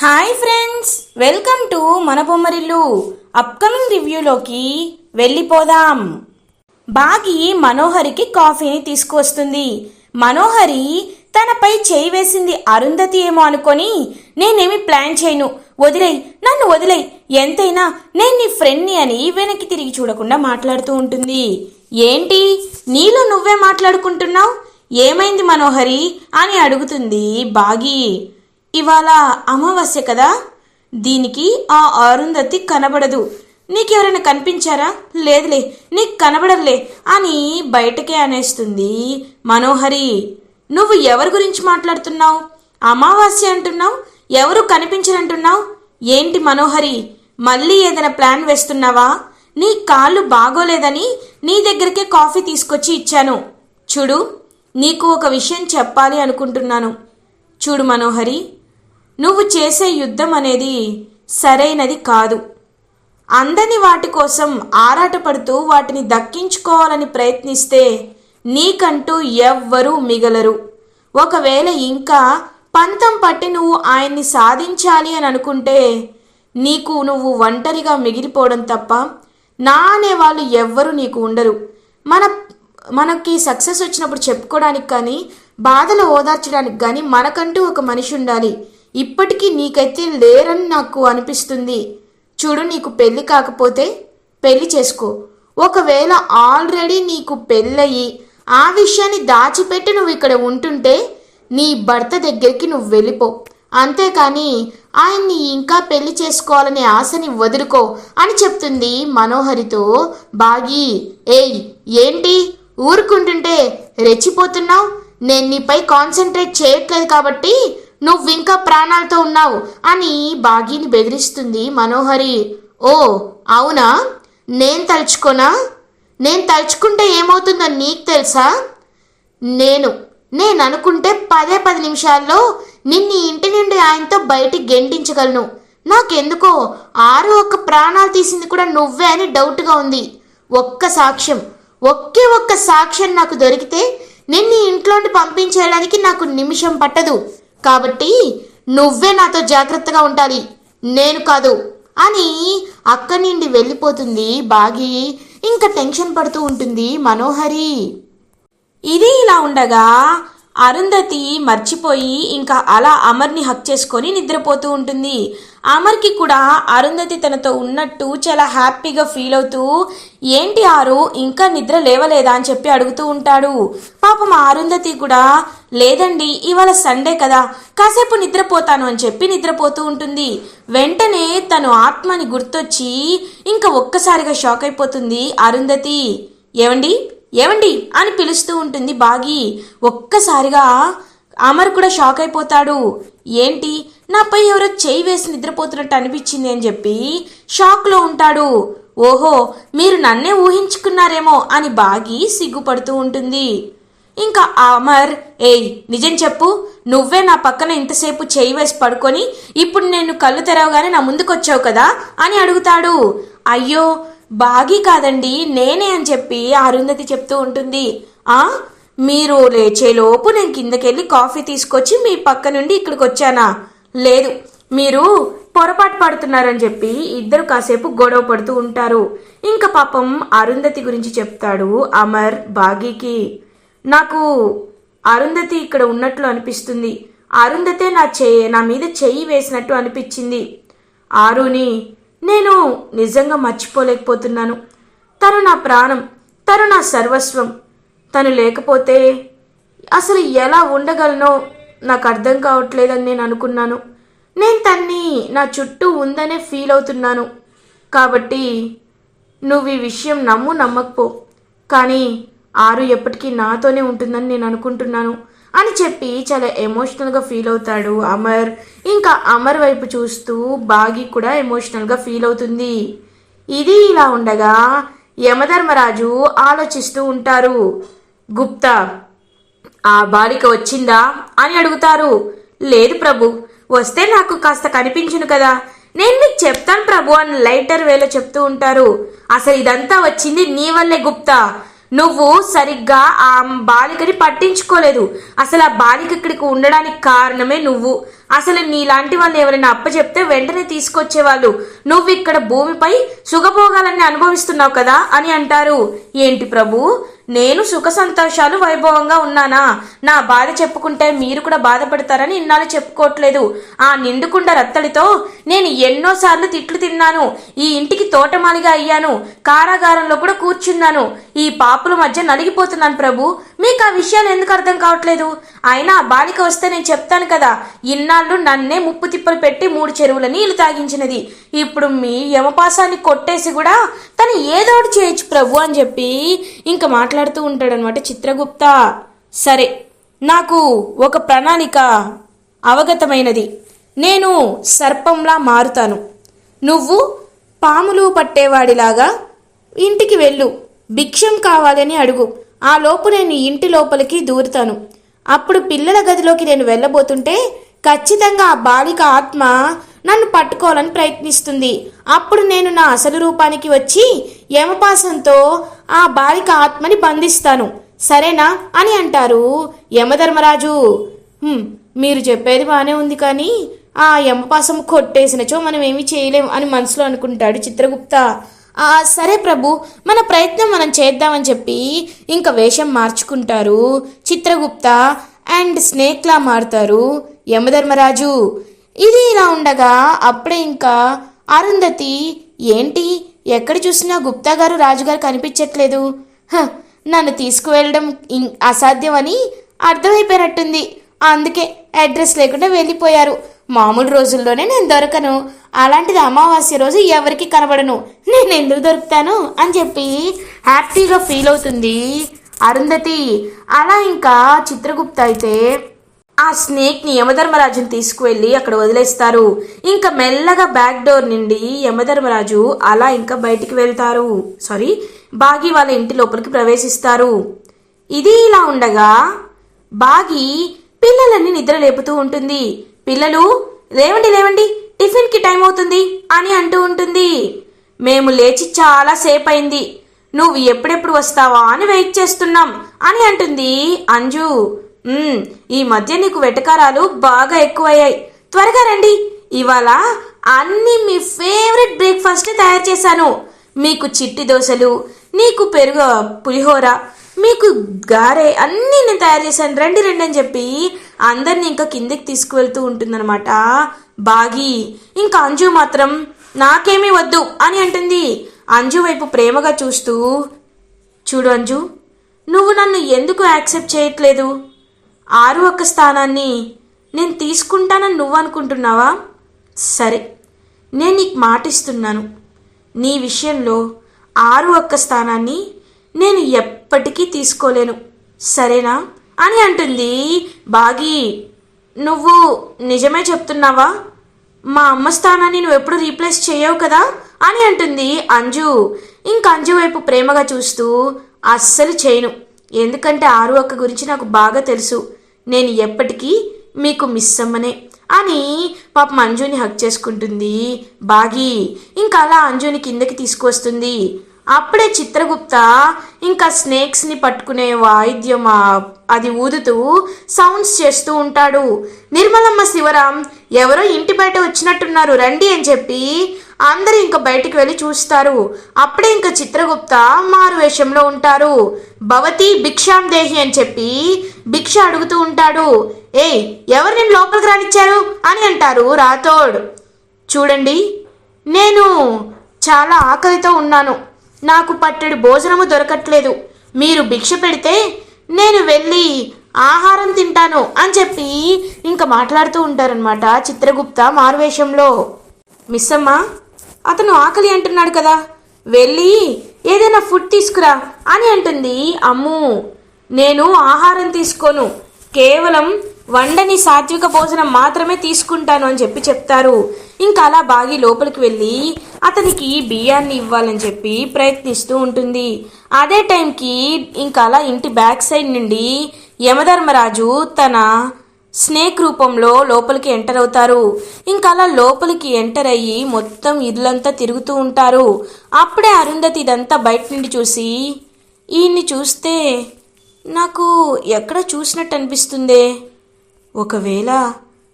Hi friends, welcome to మన Bommarillu. Upcoming రివ్యూలోకి వెళ్ళిపోదాం. బాగి మనోహరికి కాఫీని తీసుకువస్తుంది. మనోహరి తనపై చేయి వేసింది అరుంధతి ఏమో అనుకొని, నేనేమి ప్లాన్ చేయను, వదిలేయ్, నన్ను వదిలేయ్, ఎంతైనా నేను నీ ఫ్రెండ్ని అని వెనక్కి తిరిగి చూడకుండా మాట్లాడుతూ ఉంటుంది. ఏంటి నీలో నువ్వే మాట్లాడుకుంటున్నావు, ఏమైంది మనోహరి అని అడుగుతుంది బాగి. ఇవాళ అమావాస్య కదా, దీనికి ఆ అరుంధతి కనబడదు. నీకెవరైనా కనిపించారా? లేదులే, నీకు కనబడలే అని బయటకే అనేస్తుంది మనోహరి. నువ్వు ఎవరి గురించి మాట్లాడుతున్నావు? అమావాస్య అంటున్నావు, ఎవరు కనిపించరంటున్నావు. ఏంటి మనోహరి, మళ్ళీ ఏదైనా ప్లాన్ వేస్తున్నావా? నీ కాళ్ళు బాగోలేదని నీ దగ్గరికే కాఫీ తీసుకొచ్చి ఇచ్చాను. చూడు, నీకు ఒక విషయం చెప్పాలి అనుకుంటున్నాను. చూడు మనోహరి, నువ్వు చేసే యుద్ధం అనేది సరైనది కాదు. అందని వాటి కోసం ఆరాటపడుతూ వాటిని దక్కించుకోవాలని ప్రయత్నిస్తే నీకంటూ ఎవ్వరూ మిగలరు. ఒకవేళ ఇంకా పంతం పట్టి నువ్వు ఆయన్ని సాధించాలి అని అనుకుంటే నువ్వు ఒంటరిగా మిగిలిపోవడం తప్ప నా అనేవాళ్ళు ఎవ్వరూ నీకు ఉండరు. మనకి సక్సెస్ వచ్చినప్పుడు చెప్పుకోవడానికి కానీ, బాధలు ఓదార్చడానికి కానీ మనకంటూ ఒక మనిషి ఉండాలి. ఇప్పటికీ నీకైతే లేరని నాకు అనిపిస్తుంది. చూడు, నీకు పెళ్లి కాకపోతే పెళ్లి చేసుకో. ఒకవేళ ఆల్రెడీ నీకు పెళ్ళయి ఆ విషయాన్ని దాచిపెట్టి నువ్వు ఇక్కడ ఉంటుంటే నీ భర్త దగ్గరికి నువ్వు వెళ్ళిపో. అంతేకాని ఆయన్ని ఇంకా పెళ్లి చేసుకోవాలనే ఆశని వదులుకో అని చెప్తుంది మనోహరితో బాగి. ఏయ్, ఏంటి ఊరుకుంటుంటే రెచ్చిపోతున్నావు? నేను నీపై కాన్సన్ట్రేట్ చేయట్లేదు కాబట్టి నువ్వింకా ప్రాణాలతో ఉన్నావు అని బాగీని బెదిరిస్తుంది మనోహరి. ఓ అవునా, నేను తలుచుకుంటే ఏమవుతుందో నీకు తెలుసా? నేను అనుకుంటే 10 నిమిషాల్లో నిన్ను ఇంటి నుండి ఆయనతో బయటికి గెంటించగలను. నాకెందుకో ఒక్క ప్రాణాలు తీసింది కూడా నువ్వే అని డౌట్గా ఉంది. ఒకే ఒక్క సాక్ష్యం నాకు దొరికితే నిన్ను ఇంట్లోండి పంపించేయడానికి నాకు నిమిషం పట్టదు. కాబట్టి నువ్వే నాతో జాగ్రత్తగా ఉండాలి, నేను కాదు అని అక్కడి నుండి వెళ్ళిపోతుంది బాగి. ఇంకా టెన్షన్ పడుతూ ఉంటుంది మనోహరి. ఇది ఇలా ఉండగా అరుంధతి మర్చిపోయి ఇంకా అలా అమర్ని హక్ చేసుకొని నిద్రపోతూ ఉంటుంది. అమర్కి కూడా అరుంధతి తనతో ఉన్నట్టు చాలా హ్యాపీగా ఫీల్ అవుతూ, ఏంటి ఆరు ఇంకా నిద్ర లేవలేదా అని చెప్పి అడుగుతూ ఉంటాడు. పాపం అరుంధతి కూడా, లేదండి ఇవాళ సండే కదా, కాసేపు నిద్రపోతాను అని చెప్పి నిద్రపోతూ ఉంటుంది. వెంటనే తను ఆత్మని గుర్తొచ్చి ఇంకా ఒక్కసారిగా షాక్ అయిపోతుంది అరుంధతి. ఏవండి అని పిలుస్తూ ఉంటుంది బాగి. ఒక్కసారిగా అమర్ కూడా షాక్ అయిపోతాడు. ఏంటి, నాపై ఎవరో చేయి వేసి నిద్రపోతున్నట్టు అనిపించింది అని చెప్పి షాక్లో ఉంటాడు. ఓహో, మీరు నన్నే ఊహించుకున్నారేమో అని బాగి సిగ్గుపడుతూ ఉంటుంది. ఇంకా అమర్, ఏయ్ నిజం చెప్పు, నువ్వే నా పక్కన ఇంతసేపు చేయి వేసి పడుకొని ఇప్పుడు నేను కళ్ళు తెరవగానే నా ముందుకొచ్చావు కదా అని అడుగుతాడు. అయ్యో బాగి కాదండి, నేనే అని చెప్పి అరుంధతి చెప్తూ ఉంటుంది. మీరు లేచేలోపు నేను కిందకెళ్ళి కాఫీ తీసుకొచ్చి మీ పక్క నుండి ఇక్కడికి వచ్చానా? లేదు, మీరు పొరపాటు పడుతున్నారని చెప్పి ఇద్దరు కాసేపు గొడవ పడుతూ ఉంటారు. ఇంకా పాపం అరుంధతి గురించి చెప్తాడు అమర్ బాగీకి. నాకు అరుంధతి ఇక్కడ ఉన్నట్లు అనిపిస్తుంది. అరుంధతే నా మీద చెయ్యి వేసినట్టు అనిపించింది. ఆరుని నేను నిజంగా మర్చిపోలేకపోతున్నాను. తను నా ప్రాణం, తను నా సర్వస్వం. తను లేకపోతే అసలు ఎలా ఉండగలనో నాకు అర్థం కావట్లేదని నేను అనుకున్నాను. నేను తన్ని నా చుట్టూ ఉందనే ఫీల్ అవుతున్నాను. కాబట్టి నువ్వు ఈ విషయం నమ్మకపో, కానీ ఆరు ఎప్పటికీ నాతోనే ఉంటుందని నేను అనుకుంటున్నాను అని చెప్పి చాలా ఎమోషనల్గా ఫీల్ అవుతాడు అమర్. ఇంకా అమర్ వైపు చూస్తూ బాగి కూడా ఎమోషనల్గా ఫీల్ అవుతుంది. ఇది ఇలా ఉండగా యమధర్మరాజు ఆలోచిస్తూ ఉంటారు. గుప్తా, ఆ బాలిక వచ్చిందా అని అడుగుతారు. లేదు ప్రభు, వస్తే నాకు కాస్త కనిపించును కదా, నేను మీకు చెప్తాను ప్రభు అని లైటర్ వేలో చెప్తూ ఉంటారు. అసలు ఇదంతా వచ్చింది నీ వల్లే గుప్తా. నువ్వు సరిగ్గా ఆ బాలికని పట్టించుకోలేదు. అసలు ఆ బాలిక ఇక్కడికి ఉండడానికి కారణమే నువ్వు. అసలు నీలాంటి వాళ్ళు ఎవరైనా అప్పచెప్తే వెంటనే తీసుకొచ్చేవాళ్ళు. నువ్వు ఇక్కడ భూమిపై సుఖభోగాలన్నీ అనుభవిస్తున్నావు కదా అని అంటారు. ఏంటి ప్రభు, నేను సుఖ సంతోషాలు వైభవంగా ఉన్నానా? నా బాధ చెప్పుకుంటే మీరు కూడా బాధపడతారని ఇన్నాళ్ళు చెప్పుకోవట్లేదు. ఆ నిండుకుండ రత్తడితో నేను ఎన్నోసార్లు తిట్లు తిన్నాను. ఈ ఇంటికి తోటమాలిగా అయ్యాను. కారాగారంలో కూడా కూర్చున్నాను. ఈ పాపుల మధ్య నలిగిపోతున్నాను ప్రభు. మీకు ఆ విషయాలు ఎందుకు అర్థం కావట్లేదు? అయినా ఆ బాలిక వస్తే నేను చెప్తాను కదా, ఇన్నాళ్ళు నన్నే ముప్పు తిప్పలు పెట్టి 3 చెరువుల నీళ్లు తాగించినది. ఇప్పుడు మీ యమపాసాన్ని కొట్టేసి కూడా తను ఏదో ఒకటి చేయొచ్చు ప్రభు అని చెప్పి ఇంకా మాట్లాడుతూ ఉంటాడనమాట చిత్రగుప్త. సరే, నాకు ఒక ప్రణాళిక అవగతమైనది. నేను సర్పంలా మారుతాను. నువ్వు పాములు పట్టేవాడిలాగా ఇంటికి వెళ్ళు, భిక్షం కావాలని అడుగు. ఆ లోపు నేను ఇంటి లోపలికి దూరుతాను. అప్పుడు పిల్లల గదిలోకి నేను వెళ్ళబోతుంటే ఖచ్చితంగా ఆ బాలిక ఆత్మ నన్ను పట్టుకోవాలని ప్రయత్నిస్తుంది. అప్పుడు నేను నా అసలు రూపానికి వచ్చి యమపాసంతో ఆ బాలిక ఆత్మని బంధిస్తాను. సరేనా అని అంటారు యమధర్మరాజు. మీరు చెప్పేది బాగానే ఉంది, కానీ ఆ యమపాసం కొట్టేసినచో మనం ఏమీ చేయలేం అని మనసులో అనుకుంటాడు చిత్రగుప్త. సరే ప్రభు, మన ప్రయత్నం మనం చేద్దామని చెప్పి ఇంకా వేషం మార్చుకుంటారు చిత్రగుప్త అండ్ స్నేక్లా మారుతారు యమధర్మరాజు. ఇది ఇలా ఉండగా అప్పుడే ఇంకా అరుంధతి, ఏంటి ఎక్కడ చూసినా గుప్తా గారు రాజుగారు కనిపించట్లేదు, నన్ను తీసుకువెళ్ళడం అసాధ్యం అని అర్థమైపోయినట్టుంది. అందుకే అడ్రస్ లేకుండా వెళ్ళిపోయారు. మామూలు రోజుల్లోనే నేను దొరకను, అలాంటిది అమావాస్య రోజు ఎవరికి కనబడను, నేను ఎందుకు దొరుకుతాను అని చెప్పి హ్యాపీగా ఫీల్ అవుతుంది అరుంధతి. అలా ఇంకా చిత్రగుప్త అయితే ఆ స్నేక్ని యమధర్మరాజుని తీసుకువెళ్ళి అక్కడ వదిలేస్తారు. ఇంకా మెల్లగా బ్యాక్ డోర్ నుండి యమధర్మరాజు అలా ఇంకా బయటికి వెళ్తారు. బాగి వాళ్ళ ఇంటి లోపలికి ప్రవేశిస్తారు. ఇది ఇలా ఉండగా బాగి పిల్లలన్నీ నిద్ర లేపుతూ ఉంటుంది. పిల్లలు లేవండి లేవండి, టిఫిన్కి టైం అవుతుంది అని అంటూ ఉంటుంది. మేము లేచి చాలా సేపు అయింది, నువ్వు ఎప్పుడెప్పుడు వస్తావా అని వెయిట్ చేస్తున్నాం అని అంటుంది అంజు. ఈ మధ్య నీకు వెటకారాలు బాగా ఎక్కువయ్యాయి, త్వరగా రండి, ఇవాళ అన్ని మీ ఫేవరెట్ బ్రేక్ఫాస్ట్ తయారు చేశాను. మీకు చిట్టి దోశలు, నీకు పెరుగు పులిహోర, మీకు గారె అన్నీ నేను తయారు చేశాను, రండి రండి అని చెప్పి అందరినీ ఇంకా కిందికి తీసుకువెళ్తూ ఉంటుందన్నమాట బాగి. ఇంకా అంజు మాత్రం నాకేమీ వద్దు అని అంటుంది. అంజు వైపు ప్రేమగా చూస్తూ, చూడు అంజు, నువ్వు నన్ను ఎందుకు యాక్సెప్ట్ చేయట్లేదు? 6 స్థానాన్ని నేను తీసుకుంటానని నువ్వు అనుకుంటున్నావా? సరే, నేను నీకు మాటిస్తున్నాను, నీ విషయంలో 6 స్థానాన్ని నేను ఎప్పటికీ తీసుకోలేను, సరేనా అని అంటుంది బాగి. నువ్వు నిజమే చెప్తున్నావా? మా అమ్మ స్థానాన్ని నువ్వు ఎప్పుడు రీప్లేస్ చేయవు కదా అని అంటుంది అంజు. ఇంక అంజు వైపు ప్రేమగా చూస్తూ, అస్సలు చేయను, ఎందుకంటే 6 గురించి నాకు బాగా తెలుసు, నేను ఎప్పటికీ మీకు మిస్ అమ్మనే అని పాపం అంజుని హక్ చేసుకుంటుంది బాగి. ఇంకా అలా అంజుని కిందకి తీసుకువస్తుంది. అప్పుడే చిత్రగుప్త ఇంకా స్నేక్స్ని పట్టుకునే వాయిద్యం అది ఊదుతూ సౌండ్స్ చేస్తూ ఉంటాడు. నిర్మలమ్మ, శివరాం ఎవరో ఇంటి బయట వచ్చినట్టున్నారు, రండి అని చెప్పి అందరూ ఇంకా బయటికి వెళ్ళి చూస్తారు. అప్పుడే ఇంకా చిత్రగుప్త మారు వేషంలో ఉంటారు. భవతి భిక్షాం దేహి అని చెప్పి భిక్ష అడుగుతూ ఉంటాడు. ఏయ్, ఎవరు నేను లోపలికి రానిచ్చారు అని అంటారు రాథోడ్. చూడండి, నేను చాలా ఆకలితో ఉన్నాను, నాకు పట్టెడు భోజనము దొరకట్లేదు, మీరు భిక్ష పెడితే నేను వెళ్ళి ఆహారం తింటాను అని చెప్పి ఇంకా మాట్లాడుతూ ఉంటారనమాట చిత్రగుప్త మారువేషంలో. మిస్ అమ్మ, అతను ఆకలి అంటున్నాడు కదా, వెళ్ళి ఏదైనా ఫుడ్ తీసుకురా అని అంటుంది అమ్ము. నేను ఆహారం తీసుకోను, కేవలం వండని సాత్విక భోజనం మాత్రమే తీసుకుంటాను అని చెప్పి చెప్తారు. ఇంకా అలా బాగి లోపలికి వెళ్ళి అతనికి బియ్యాన్ని ఇవ్వాలని చెప్పి ప్రయత్నిస్తూ ఉంటుంది. అదే టైంకి ఇంకా అలా ఇంటి బ్యాక్ సైడ్ నుండి యమధర్మరాజు తన స్నేక్ రూపంలో లోపలికి ఎంటర్ అవుతారు. ఇంకా అలా లోపలికి ఎంటర్ అయ్యి మొత్తం ఇల్లంతా తిరుగుతూ ఉంటారు. అప్పుడే అరుంధతి ఇదంతా బయట నుండి చూసి, ఈయన్ని చూస్తే నాకు ఎక్కడ చూసినట్టు అనిపిస్తుందే, ఒకవేళ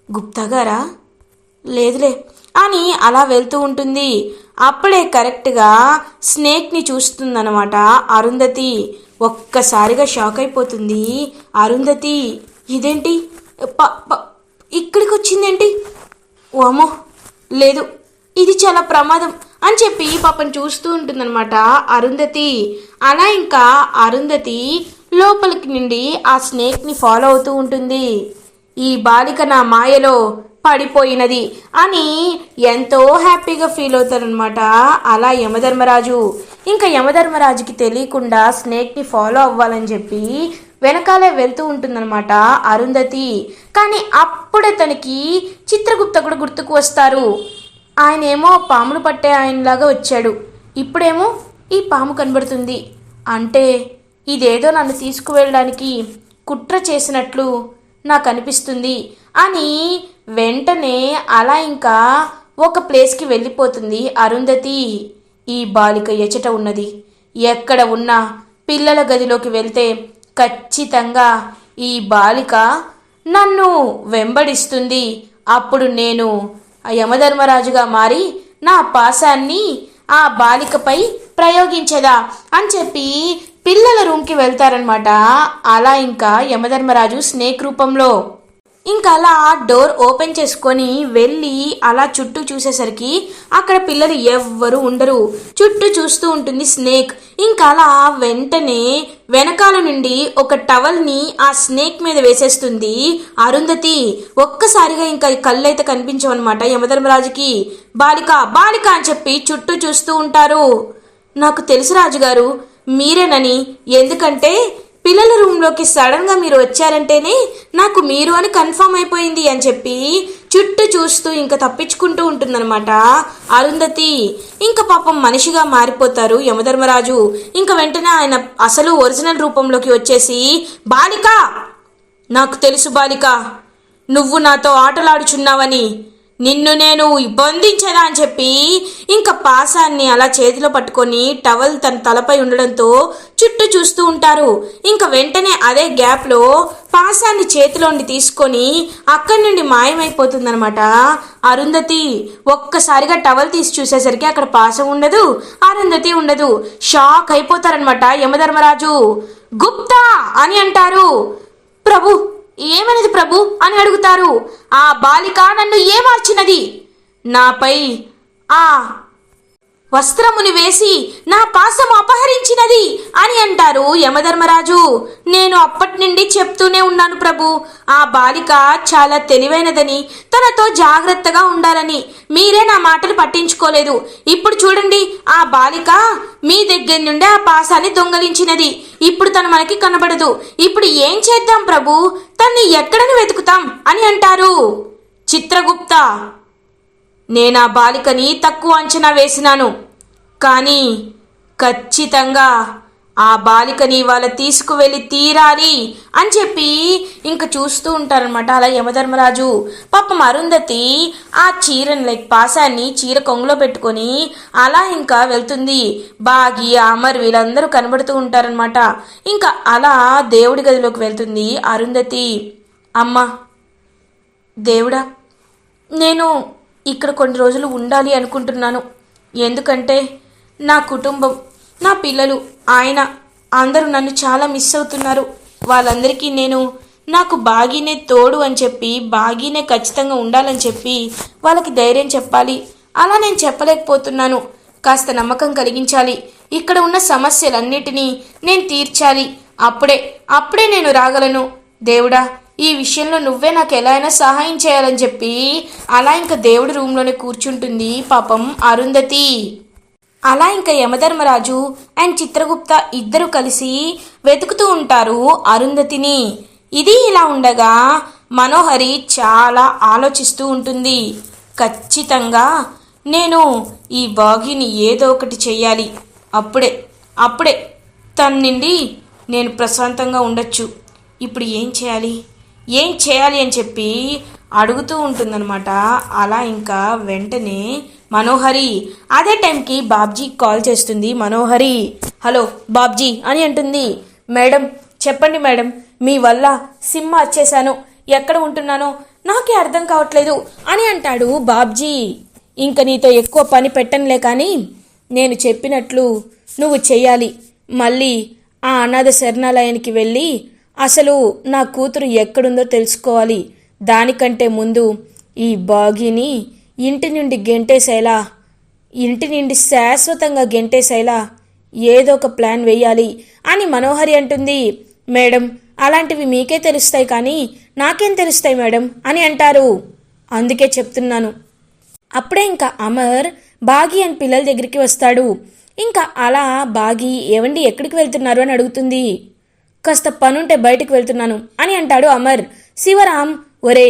గుప్తా గారా? లేదులే అని అలా వెళ్తూ ఉంటుంది. అప్పుడే కరెక్ట్గా స్నేక్ని చూస్తుందన్నమాట అరుంధతి. ఒక్కసారిగా షాక్ అయిపోతుంది అరుంధతి. ఇదేంటి ఇక్కడికి వచ్చిందేంటి? ఓమో లేదు, ఇది చాలా ప్రమాదం అని చెప్పి పాపం చూస్తూ ఉంటుందన్నమాట అరుంధతి. అలా ఇంకా అరుంధతి లోపలికి నుండి ఆ స్నేక్ని ఫాలో అవుతూ ఉంటుంది. ఈ బాలిక నా మాయలో పడిపోయినది అని ఎంతో హ్యాపీగా ఫీల్ అవుతారనమాట అలా యమధర్మరాజు. ఇంకా యమధర్మరాజుకి తెలియకుండా స్నేక్ని ఫాలో అవ్వాలని చెప్పి వెనకాలే వెళ్తూ ఉంటుందన్నమాట అరుంధతి. కానీ అప్పుడే తనకి చిత్రగుప్త కూడా గుర్తుకు వస్తారు. ఆయనేమో పాములు పట్టే ఆయనలాగా వచ్చాడు, ఇప్పుడేమో ఈ పాము కనబడుతుంది. అంటే ఇదేదో నన్ను తీసుకువెళ్ళడానికి కుట్ర చేసినట్లు నాకు అనిపిస్తుంది అని వెంటనే అలా ఇంకా ఒక ప్లేస్కి వెళ్ళిపోతుంది అరుంధతి. ఈ బాలిక ఎచట ఉన్నది, ఎక్కడ ఉన్నా పిల్లల గదిలోకి వెళ్తే ఖచ్చితంగా ఈ బాలిక నన్ను వెంబడిస్తుంది. అప్పుడు నేను యమధర్మరాజుగా మారి నా పాశాన్ని ఆ బాలికపై ప్రయోగించదా అని చెప్పి పిల్లల రూమ్కి వెళ్తారనమాట. అలా ఇంకా యమధర్మరాజు స్నేక్ రూపంలో. ఇంకా అలా డోర్ ఓపెన్ చేసుకొని వెళ్ళి అలా చుట్టూ చూసేసరికి అక్కడ పిల్లలు ఎవ్వరూ ఉండరు. చుట్టూ చూస్తూ ఉంటుంది స్నేక్. ఇంకా అలా వెంటనే వెనకాల నుండి ఒక టవల్ని ఆ స్నేక్ మీద వేసేస్తుంది అరుంధతి. ఒక్కసారిగా ఇంకా కళ్ళైతే కనిపించవన్నమాట యమధర్మరాజుకి. బాలిక బాలిక అని చెప్పి చుట్టూ చూస్తూ ఉంటారు. నాకు తెలుసు రాజుగారు మీరేనని, ఎందుకంటే పిల్లల రూమ్లోకి సడన్గా మీరు వచ్చారంటేనే నాకు మీరు అని కన్ఫర్మ్ అయిపోయింది అని చెప్పి చుట్టూ చూస్తూ ఇంకా తప్పించుకుంటూ ఉంటుందన్నమాట అరుంధతి. ఇంకా పాపం మనిషిగా మారిపోతారు యమధర్మరాజు. ఇంకా వెంటనే ఆయన అసలు ఒరిజినల్ రూపంలోకి వచ్చేసి, బాలిక నాకు తెలుసు బాలిక, నువ్వు నాతో ఆటలాడుచున్నావని, నిన్ను నేను బంధించదా అని చెప్పి ఇంకా పాసాన్ని అలా చేతిలో పట్టుకొని టవల్ తన తలపై ఉండడంతో చుట్టూ చూస్తూ ఉంటారు. ఇంకా వెంటనే అదే గ్యాప్లో పాసాన్ని చేతిలోండి తీసుకొని అక్కడి నుండి మాయమైపోతుందనమాట అరుంధతి. ఒక్కసారిగా టవల్ తీసి చూసేసరికి అక్కడ పాసం ఉండదు, అరుంధతి ఉండదు. షాక్ అయిపోతారనమాట యమధర్మరాజు. గుప్తా అని అంటారు. ప్రభు ఏమనేది ప్రభు అని అడుగుతారు. ఆ బాలిక నన్ను ఏమార్చినది, నాపై ఆ వస్త్రముని వేసి నా పాసము అపహరించినది అని అంటారు యమధర్మరాజు. నేను అప్పటి నుండి చెప్తూనే ఉన్నాను ప్రభు, ఆ బాలిక చాలా తెలివైనదని, తనతో జాగ్రత్తగా ఉండాలని. మీరే నా మాటలు పట్టించుకోలేదు. ఇప్పుడు చూడండి, ఆ బాలిక మీ దగ్గర నుండి ఆ పాసాన్ని దొంగలించినది. ఇప్పుడు తను మనకి కనబడదు. ఇప్పుడు ఏం చేద్దాం ప్రభు, తన్ని ఎక్కడని వెతుకుతాం అని అంటారు. చిత్రగుప్త, నేనా బాలికని తక్కువ అంచనా వేసినాను, కానీ ఖచ్చితంగా ఆ బాలికని వాళ్ళ తీసుకువెళ్ళి తీరాలి అని చెప్పి ఇంకా చూస్తూ ఉంటారనమాట అలా యమధర్మరాజు. పాపం అరుంధతి ఆ చీరని పాసాన్ని చీర కొంగులో పెట్టుకొని అలా ఇంకా వెళ్తుంది. బాగి అమర్ వీళ్ళందరూ కనబడుతూ ఉంటారనమాట. ఇంకా అలా దేవుడి గదిలోకి వెళ్తుంది అరుంధతి. అమ్మ దేవుడా, నేను ఇక్కడ కొన్ని రోజులు ఉండాలి అనుకుంటున్నాను. ఎందుకంటే నా కుటుంబం, నా పిల్లలు, ఆయన అందరూ నన్ను చాలా మిస్ అవుతున్నారు. వాళ్ళందరికీ నేను నాకు బాగీనే తోడు అని చెప్పి, బాగీనే ఖచ్చితంగా ఉండాలని చెప్పి వాళ్ళకి ధైర్యం చెప్పాలి. అలా నేను చెప్పలేకపోతున్నాను. కాస్త నమ్మకం కలిగించాలి. ఇక్కడ ఉన్న సమస్యలన్నిటినీ నేను తీర్చాలి. అప్పుడే నేను రాగలను. దేవుడా, ఈ విషయంలో నువ్వే నాకు ఎలా అయినా సహాయం చేయాలని చెప్పి అలా ఇంకా దేవుడి రూమ్లోనే కూర్చుంటుంది పాపం అరుంధతి. అలా ఇంకా యమధర్మరాజు అండ్ చిత్రగుప్త ఇద్దరు కలిసి వెతుకుతూ ఉంటారు అరుంధతిని. ఇది ఇలా ఉండగా మనోహరి చాలా ఆలోచిస్తూ ఉంటుంది. ఖచ్చితంగా నేను ఈ బాగిని ఏదో ఒకటి చెయ్యాలి. అప్పుడే తన నుండి నేను ప్రశాంతంగా ఉండొచ్చు. ఇప్పుడు ఏం చేయాలి అని చెప్పి అడుగుతూ ఉంటుందన్నమాట. అలా ఇంకా వెంటనే మనోహరి అదే టైంకి బాబ్జీ కాల్ చేస్తుంది. మనోహరి, హలో బాబ్జీ అని అంటుంది. మేడం చెప్పండి మేడం, మీ వల్ల సిమ్ వచ్చేసాను. ఎక్కడ ఉంటున్నానో నాకే అర్థం కావట్లేదు అని అంటాడు బాబ్జీ. ఇంక నీతో ఎక్కువ పని పెట్టనులే, కానీ నేను చెప్పినట్లు నువ్వు చెయ్యాలి. మళ్ళీ ఆ అనాథ శరణాలయానికి వెళ్ళి అసలు నా కూతురు ఎక్కడుందో తెలుసుకోవాలి. దానికంటే ముందు ఈ బాగీని ఇంటి నుండి గెంటేసేలా, ఇంటి నుండి శాశ్వతంగా గెంటేసేలా ఏదో ఒక ప్లాన్ వేయాలి అని మనోహరి అంటుంది. మేడం, అలాంటివి మీకే తెలుస్తాయి, కానీ నాకేం తెలుస్తాయి మేడం అని అంటారు. అందుకే చెప్తున్నాను. అప్పుడే ఇంకా అమర్ బాగి అని పిల్లల దగ్గరికి వస్తాడు. ఇంకా అలా బాగి, ఏవండి ఎక్కడికి వెళ్తున్నారు అని అడుగుతుంది. కాస్త పనుంటే బయటికి వెళ్తున్నాను అని అంటాడు అమర్. శివరాం, ఒరే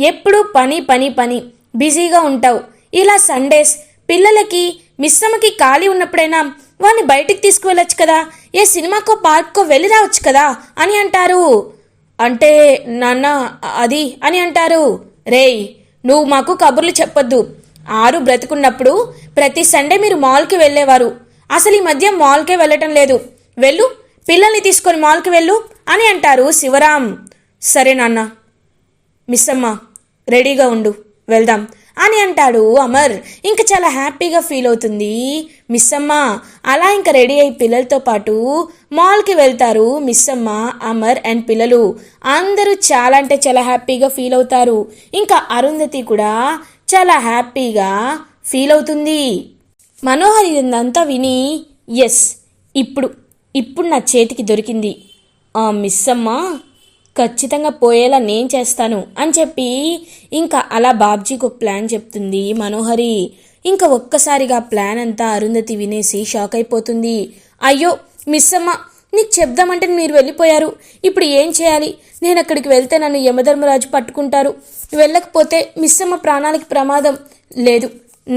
ఎప్పుడు పని పని పని బిజీగా ఉంటావు. ఇలా సండేస్ పిల్లలకి మిస్సమ్మకి ఖాళీ ఉన్నప్పుడైనా వాడిని బయటికి తీసుకువెళ్ళొచ్చు కదా, ఏ సినిమాకో పార్క్కో వెళ్ళి రావచ్చు కదా అని అంటారు. అంటే నాన్న అది అని అంటారు. రేయ్, నువ్వు మాకు కబుర్లు చెప్పొద్దు. ఆరు బ్రతుకున్నప్పుడు ప్రతి సండే మీరు మాల్కి వెళ్ళేవారు. అసలు ఈ మధ్య మాల్కే వెళ్ళటం లేదు. వెళ్ళు, పిల్లల్ని తీసుకొని మాల్కి వెళ్ళు అని అంటారు శివరాం. సరే నాన్న, మిస్సమ్మ రెడీగా ఉండు, వెళ్దాం అని అంటాడు అమర్. ఇంకా చాలా హ్యాపీగా ఫీల్ అవుతుంది మిస్సమ్మ. అలా ఇంకా రెడీ అయి పిల్లలతో పాటు మాల్కి వెళ్తారు మిస్సమ్మ, అమర్ అండ్ పిల్లలు. అందరూ చాలా అంటే చాలా హ్యాపీగా ఫీల్ అవుతారు. ఇంకా అరుంధతి కూడా చాలా హ్యాపీగా ఫీల్ అవుతుంది. మనోహర్ ఇదంతా విని, ఎస్, ఇప్పుడు నా చేతికి దొరికింది. ఆ మిస్సమ్మ ఖచ్చితంగా పోయేలా నేను చేస్తాను అని చెప్పి ఇంకా అలా బాబ్జీకి ఒక ప్లాన్ చెప్తుంది మనోహరి. ఇంకా ఒక్కసారిగా ప్లాన్ అంతా అరుంధతి వినేసి షాక్ అయిపోతుంది. అయ్యో మిస్సమ్మ, నీకు చెప్దామంటే మీరు వెళ్ళిపోయారు. ఇప్పుడు ఏం చేయాలి? నేను అక్కడికి వెళ్తే నన్ను యమధర్మరాజు పట్టుకుంటారు. వెళ్ళకపోతే మిస్సమ్మ ప్రాణాలకి ప్రమాదం. లేదు,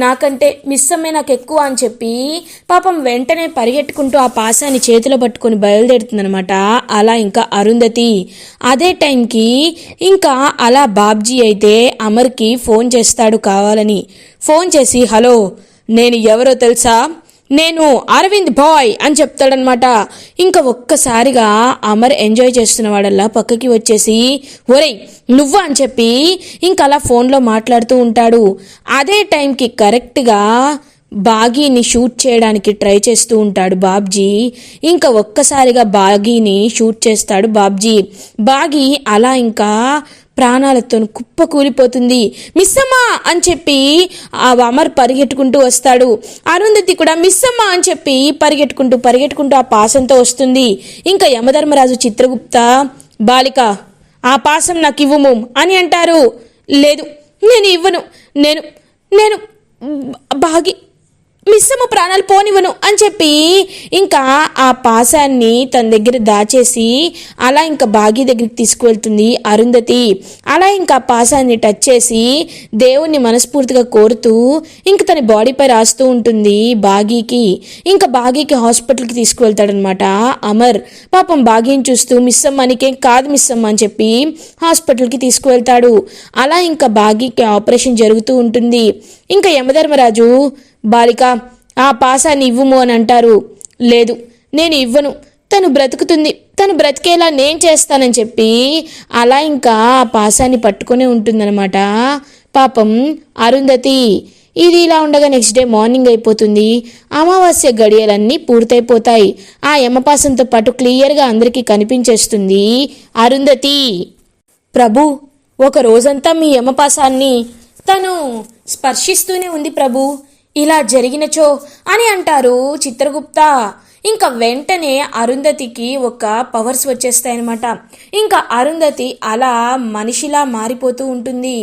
నాకంటే మిస్సమ్మే నాకు ఎక్కువ అని చెప్పి పాపం వెంటనే పరిగెట్టుకుంటూ ఆ పాసాన్ని చేతిలో పట్టుకొని బయలుదేరుతుందనమాట. అలా ఇంకా అరుంధతి అదే టైంకి ఇంకా అలా బాబ్జీ అయితే అమర్కి ఫోన్ చేస్తాడు కావాలని. ఫోన్ చేసి, హలో, నేను ఎవరో తెలుసా, నేను అరవింద్ బాయ్ అని చెప్తాడనమాట. ఇంకా ఒక్కసారిగా అమర్ ఎంజాయ్ చేస్తున్నవాడల్లా పక్కకి వచ్చేసి, ఒరేయ్ నువ్వా అని చెప్పి ఇంకా అలా ఫోన్లో మాట్లాడుతూ ఉంటాడు. అదే టైంకి కరెక్ట్గా బాగీని షూట్ చేయడానికి ట్రై చేస్తూ ఉంటాడు బాబ్జీ. ఇంకా ఒక్కసారిగా బాగీని షూట్ చేస్తాడు బాబ్జీ. బాగీ అలా ఇంకా ప్రాణాలతో కుప్ప కూలిపోతుంది. మిస్సమ్మా అని చెప్పి ఆ అమర్ పరిగెట్టుకుంటూ వస్తాడు. అరుంధతి కూడా మిస్సమ్మా అని చెప్పి పరిగెట్టుకుంటూ ఆ పాసంతో వస్తుంది. ఇంకా యమధర్మరాజు, చిత్రగుప్త, బాలిక ఆ పాసం నాకు ఇవ్వము అని అంటారు. లేదు, నేను ఇవ్వను, నేను బాగి మిస్సమ్మ ప్రాణాలు పోనివ్వను అని చెప్పి ఇంకా ఆ పాసాన్ని తన దగ్గర దాచేసి అలా ఇంకా బాగీ దగ్గరికి తీసుకువెళ్తుంది అరుంధతి. అలా ఇంకా ఆ పాసాన్ని టచ్ చేసి దేవుణ్ణి మనస్ఫూర్తిగా కోరుతూ ఇంక తన బాడీపై రాస్తూ ఉంటుంది బాగీకి. ఇంకా బాగీకి హాస్పిటల్కి తీసుకువెళ్తాడనమాట అమర్. పాపం బాగీని చూస్తూ, మిస్సమ్మ నీకేం కాదు మిస్సమ్మ అని చెప్పి హాస్పిటల్కి తీసుకువెళ్తాడు. అలా ఇంకా బాగీకి ఆపరేషన్ జరుగుతూ ఉంటుంది. ఇంకా యమధర్మరాజు, బాలిక ఆ పాసాన్ని ఇవ్వము అని అంటారు. లేదు, నేను ఇవ్వను, తను బ్రతుకుతుంది, తను బ్రతికేలా నేను చేస్తానని చెప్పి అలా ఇంకా ఆ పాసాన్ని పట్టుకునే ఉంటుందన్నమాట పాపం అరుంధతి. ఇది ఇలా ఉండగా నెక్స్ట్ డే మార్నింగ్ అయిపోతుంది. అమావాస్య గడియలన్నీ పూర్తయిపోతాయి. ఆ యమపాసంతో పాటు క్లియర్గా అందరికీ కనిపించేస్తుంది అరుంధతి. ప్రభు, ఒక రోజంతా మీ యమపాసాన్ని తను స్పర్శిస్తూనే ఉంది ప్రభు, ఇలా జరిగినచో అని అంటారు చిత్రగుప్త. ఇంకా వెంటనే అరుంధతికి ఒక పవర్స్ వచ్చేస్తాయన్నమాట. ఇంకా అరుంధతి అలా మనిషిలా మారిపోతూ ఉంటుంది.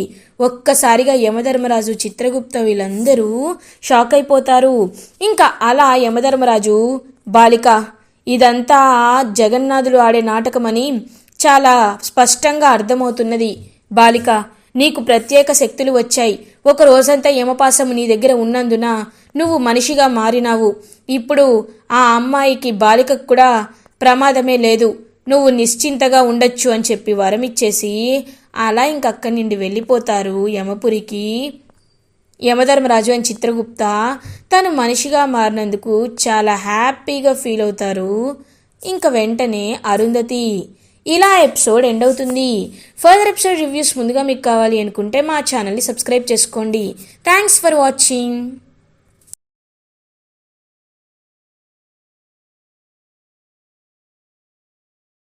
ఒక్కసారిగా యమధర్మరాజు, చిత్రగుప్త వీళ్ళందరూ షాక్ అయిపోతారు. ఇంకా అలా యమధర్మరాజు, బాలిక ఇదంతా జగన్నాథుడు ఆడే నాటకమని చాలా స్పష్టంగా అర్థమవుతున్నది. బాలిక, నీకు ప్రత్యేక శక్తులు వచ్చాయి. ఒక రోజంతా యమపాసము నీ దగ్గర ఉన్నందున నువ్వు మనిషిగా మారినావు. ఇప్పుడు ఆ అమ్మాయికి, బాలికకు కూడా ప్రమాదమే లేదు, నువ్వు నిశ్చింతగా ఉండొచ్చు అని చెప్పి వరమిచ్చేసి అలా ఇంకక్కడి నుండి వెళ్ళిపోతారు యమపురికి యమధర్మరాజు అని చిత్రగుప్త. తను మనిషిగా మారినందుకు చాలా హ్యాపీగా ఫీల్ అవుతారు. ఇంక వెంటనే అరుంధతి ఇలా ఎపిసోడ్ ఎండ్ అవుతుంది. ఫర్దర్ ఎపిసోడ్ రివ్యూస్ ముందుగా మీకు కావాలి అనుకుంటే మా ఛానల్ని సబ్స్క్రైబ్ చేసుకోండి. Thanks for watching.